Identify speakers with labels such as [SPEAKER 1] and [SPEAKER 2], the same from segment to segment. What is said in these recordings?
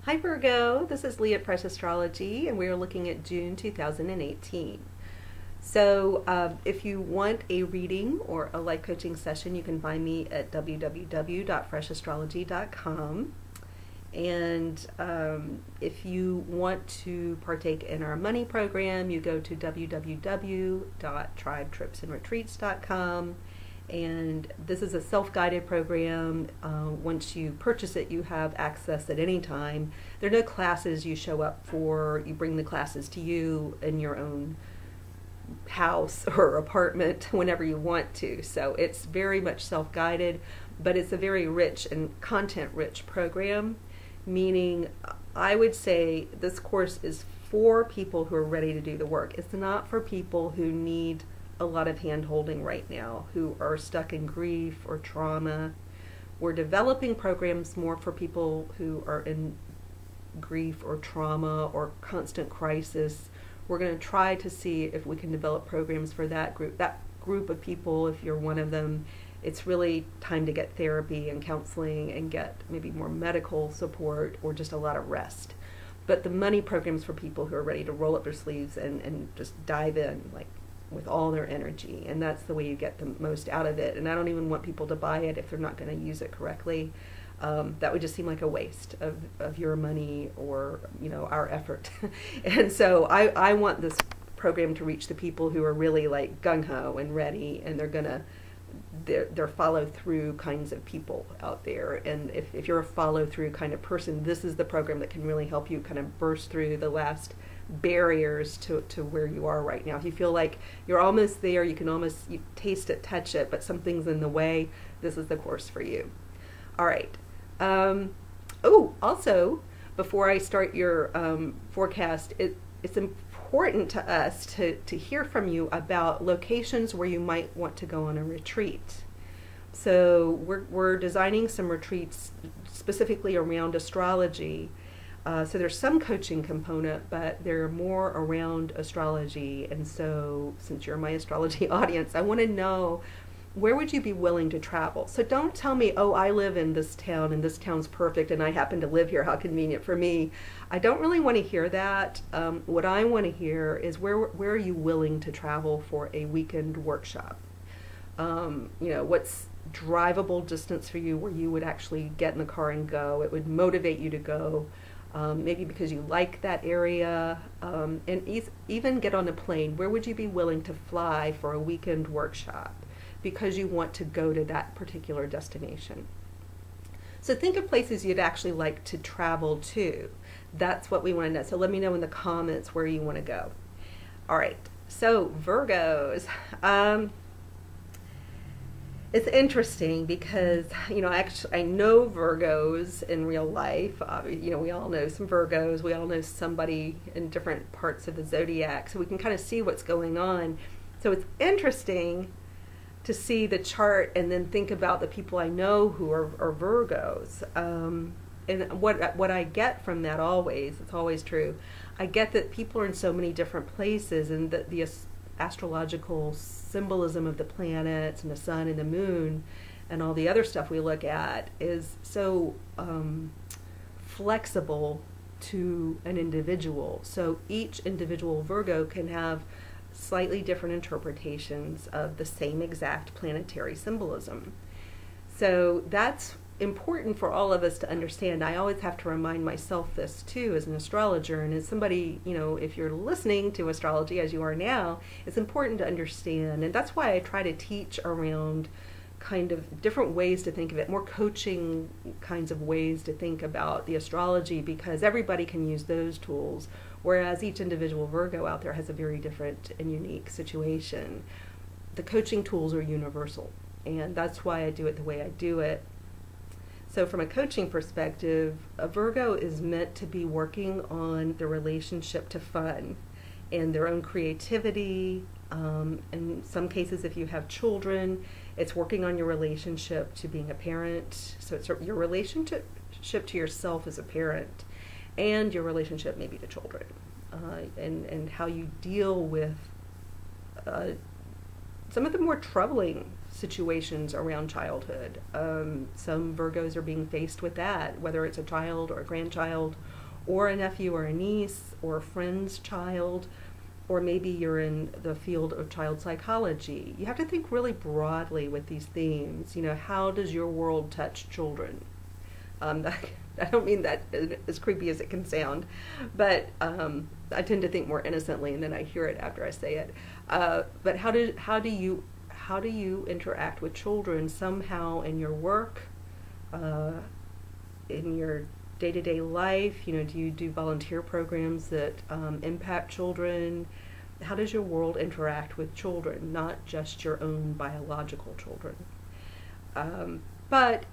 [SPEAKER 1] Hi Virgo, this is Leah at Fresh Astrology, and we are looking at June 2018. So if you want a reading or a life coaching session, you can find me at www.freshastrology.com. And if you want to partake in our money program, you go to www.tribetripsandretreats.com. And this is a self-guided program. Once you purchase it, you have access at any time. There are no classes you show up for. You bring the classes to you in your own house or apartment whenever you want to. So it's very much self-guided, but it's a very rich and content-rich program, meaning I would say this course is for people who are ready to do the work. It's not for people who need a lot of hand-holding right now, who are stuck in grief or trauma. We're developing programs more for people who are in grief or trauma or constant crisis. We're going to try to see if we can develop programs for that group of people. If you're one of them, it's really time to get therapy and counseling and get maybe more medical support or just a lot of rest. But the money programs for people who are ready to roll up their sleeves and just dive in, like, with all their energy, and that's the way you get the most out of it. And I don't even want people to buy it if they're not going to use it correctly. That would just seem like a waste of your money or our effort. And so I want this program to reach the people who are really like gung-ho and ready, and they're follow-through kinds of people out there. And if you're a follow-through kind of person, this is the program that can really help you kind of burst through the last barriers to where you are right now. If you feel like you're almost there, you taste it, touch it, but something's in the way, this is the course for you. All right. Also, before I start your forecast, it's important to us to hear from you about locations where you might want to go on a retreat. So we're designing some retreats specifically around astrology. So there's some coaching component, but they're more around astrology. And so since you're my astrology audience, I want to know, where would you be willing to travel? So don't tell me, oh, I live in this town and this town's perfect and I happen to live here, how convenient for me. I don't really want to hear that. What I want to hear is where are you willing to travel for a weekend workshop? What's drivable distance for you where you would actually get in the car and go? It would motivate you to go. Maybe because you like that area, and even get on a plane. Where would you be willing to fly for a weekend workshop because you want to go to that particular destination? So think of places you'd actually like to travel to. That's what we want to know. So let me know in the comments where you want to go. All right, so Virgos. It's interesting because, actually I know Virgos in real life. We all know some Virgos. We all know somebody in different parts of the zodiac. So we can kind of see what's going on. So it's interesting to see the chart and then think about the people I know who are Virgos. And what I get from that it's always true. I get that people are in so many different places, and that the astrological symbolism of the planets and the sun and the moon and all the other stuff we look at is so flexible to an individual. So each individual Virgo can have slightly different interpretations of the same exact planetary symbolism. So that's important for all of us to understand. I always have to remind myself this too as an astrologer, and as somebody, if you're listening to astrology as you are now, it's important to understand. And that's why I try to teach around kind of different ways to think of it, more coaching kinds of ways to think about the astrology, because everybody can use those tools, whereas each individual Virgo out there has a very different and unique situation. The coaching tools are universal, and that's why I do it the way I do it. So from a coaching perspective, a Virgo is meant to be working on the relationship to fun and their own creativity. In some cases, if you have children, it's working on your relationship to being a parent. So it's your relationship to yourself as a parent and your relationship maybe to children, and how you deal with some of the more troubling situations around childhood. Some Virgos are being faced with that, whether it's a child or a grandchild, or a nephew or a niece, or a friend's child, or maybe you're in the field of child psychology. You have to think really broadly with these themes. You know, how does your world touch children? I don't mean that as creepy as it can sound, but I tend to think more innocently, and then I hear it after I say it. But how do you interact with children somehow in your work, in your day-to-day life? You know, do you do volunteer programs that impact children? How does your world interact with children, not just your own biological children? But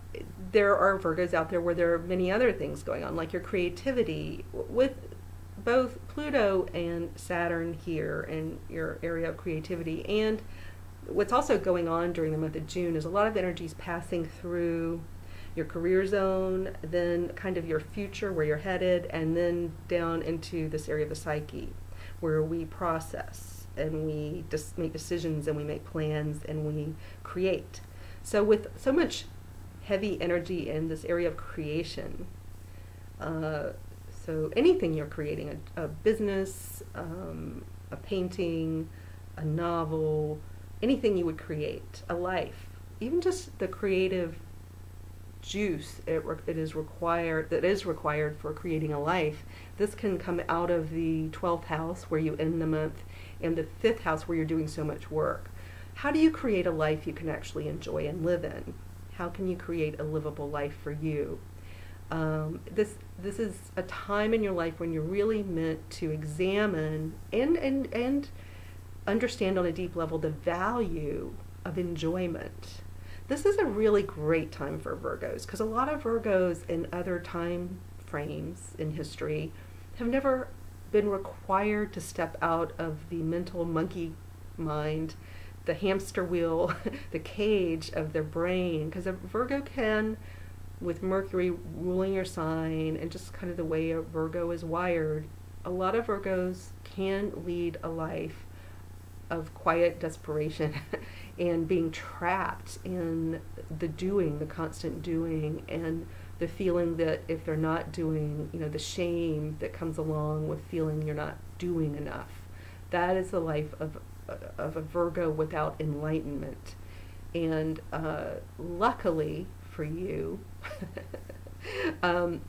[SPEAKER 1] there are Virgos out there where there are many other things going on, like your creativity. With both Pluto and Saturn here in your area of creativity, and what's also going on during the month of June is a lot of energies passing through your career zone, then kind of your future, where you're headed, and then down into this area of the psyche, where we process and we just make decisions and we make plans and we create. So with so much heavy energy in this area of creation, so anything you're creating, a business, a painting, a novel, anything you would create, a life, even just the creative juice that is required for creating a life. This can come out of the 12th house where you end the month, and the 5th house where you're doing so much work. How do you create a life you can actually enjoy and live in? How can you create a livable life for you? This is a time in your life when you're really meant to examine and understand on a deep level the value of enjoyment. This is a really great time for Virgos, because a lot of Virgos in other time frames in history have never been required to step out of the mental monkey mind, the hamster wheel, the cage of their brain, because a Virgo can, with Mercury ruling your sign and just kind of the way a Virgo is wired, a lot of Virgos can lead a life of quiet desperation and being trapped in the doing, the constant doing, and the feeling that if they're not doing, you know, the shame that comes along with feeling you're not doing enough. That is the life of a Virgo without enlightenment. And luckily for you,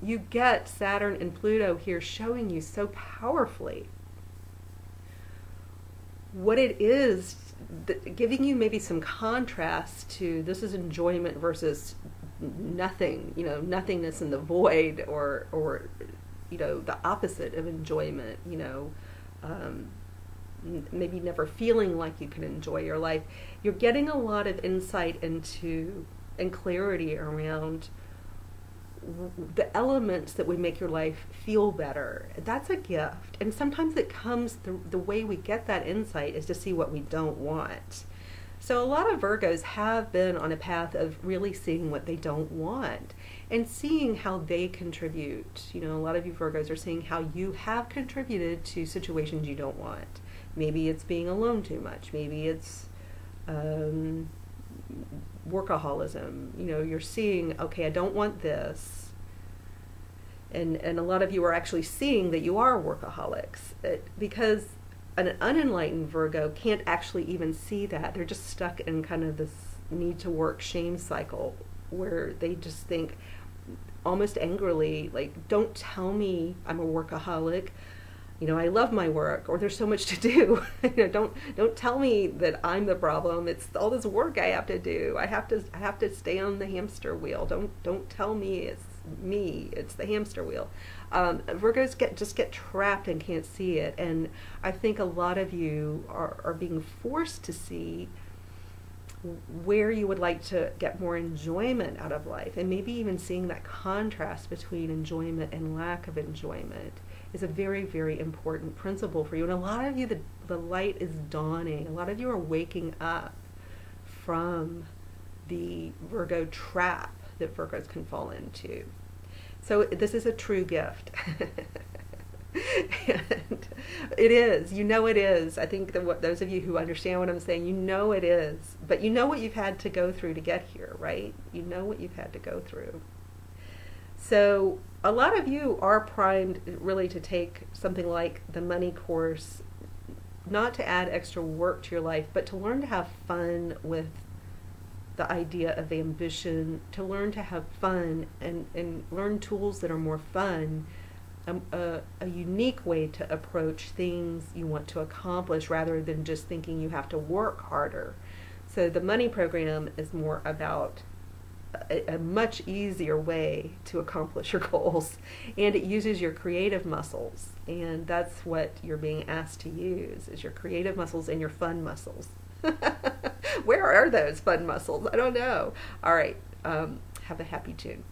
[SPEAKER 1] you get Saturn and Pluto here showing you so powerfly what it is, giving you maybe some contrast to this is enjoyment versus nothing, you know, nothingness in the void, or you know, the opposite of enjoyment, you know, maybe never feeling like you can enjoy your life. You're getting a lot of insight into and clarity around the elements that would make your life feel better. That's a gift, and sometimes it comes the way we get that insight is to see what we don't want. So a lot of Virgos have been on a path of really seeing what they don't want and seeing how they contribute. You know, a lot of you Virgos are seeing how you have contributed to situations you don't want. Maybe it's being alone too much. Maybe it's workaholism. You know, you're seeing, okay, I don't want this. And a lot of you are actually seeing that you are workaholics, because an unenlightened Virgo can't actually even see that. They're just stuck in kind of this need to work shame cycle where they just think almost angrily, like, don't tell me I'm a workaholic. You know, I love my work, or there's so much to do. You know, don't tell me that I'm the problem. It's all this work I have to do. I have to stay on the hamster wheel. Don't tell me it's me. It's the hamster wheel. Virgos just get trapped and can't see it. And I think a lot of you are being forced to see where you would like to get more enjoyment out of life, and maybe even seeing that contrast between enjoyment and lack of enjoyment is a very, very important principle for you. And a lot of you, the light is dawning. A lot of you are waking up from the Virgo trap that Virgos can fall into. So this is a true gift. And it is. You know it is. I think that those of you who understand what I'm saying, you know it is. But you know what you've had to go through to get here, right? You know what you've had to go through. So a lot of you are primed really to take something like the money course, not to add extra work to your life, but to learn to have fun with the idea of ambition, to learn to have fun and learn tools that are more fun, a unique way to approach things you want to accomplish rather than just thinking you have to work harder. So the money program is more about a much easier way to accomplish your goals, and it uses your creative muscles, and that's what you're being asked to use, is your creative muscles and your fun muscles. Where are those fun muscles? I don't know. All right, have a happy June.